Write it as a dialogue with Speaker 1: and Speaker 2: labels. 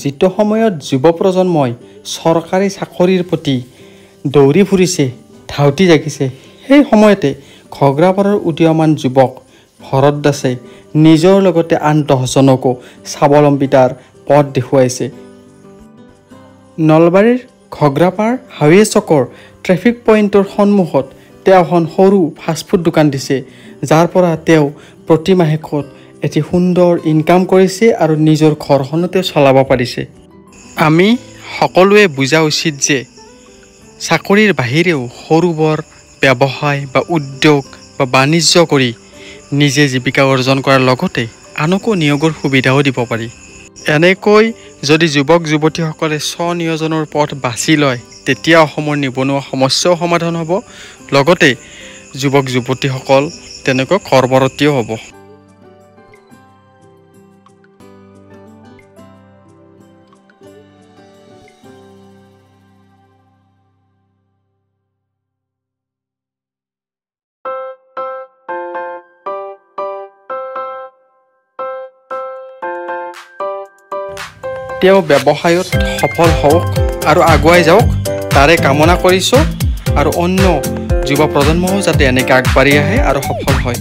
Speaker 1: যিটো সময়ত যুৱ প্ৰজন্মই চৰকাৰী চাকৰিৰ প্ৰতি দৌৰি ফুৰিছে, ধাউতি জাগিছে, সেই সময়তে ঘগ্ৰাপাৰাৰ উদীয়মান যুৱক ভৰত দাসে নিজৰ লগতে আন 10জনকো স্বাৱলম্বিতাৰ পথ দেখুৱাইছে। নলবাৰীৰ ঘগ্ৰাপাৰ হাইৱে চকৰ ট্ৰেফিক পইণ্টৰ সন্মুখত তেওঁ এখন সৰু ফাষ্টফুড দোকান দিছে, যাৰ পৰা তেওঁ প্ৰতি মাহেকত এটি সুন্দৰ ইনকাম কৰিছে আৰু নিজৰ ঘৰখনো তেওঁ চলাব পাৰিছে। আমি সকলোৱে বুজা উচিত যে চাকৰিৰ বাহিৰেও সৰু বৰ ব্যৱসায় বা উদ্যোগ বা বাণিজ্য কৰি নিজে জীৱিকা অৰ্জন কৰাৰ লগতে আনকো নিয়োগৰ সুবিধাও দিব পাৰি। এনেকৈ যদি যুৱক যুৱতীসকলে স্বনিয়োজনৰ পথ বাছি লয়, তেতিয়া অসমৰ নিবনুৱা সমস্যাও সমাধান হ'ব, লগতে যুৱক যুৱতীসকল তেনেকৈ কৰ্মৰতীও হ'ব। তেওঁ ব্যৱসায়ত সফল হওক আৰু আগুৱাই যাওক, তাৰে কামনা কৰিছোঁ। আৰু অন্য যুৱ প্ৰজন্মও যাতে এনেকৈ আগবাঢ়ি আহে আৰু সফল হয়।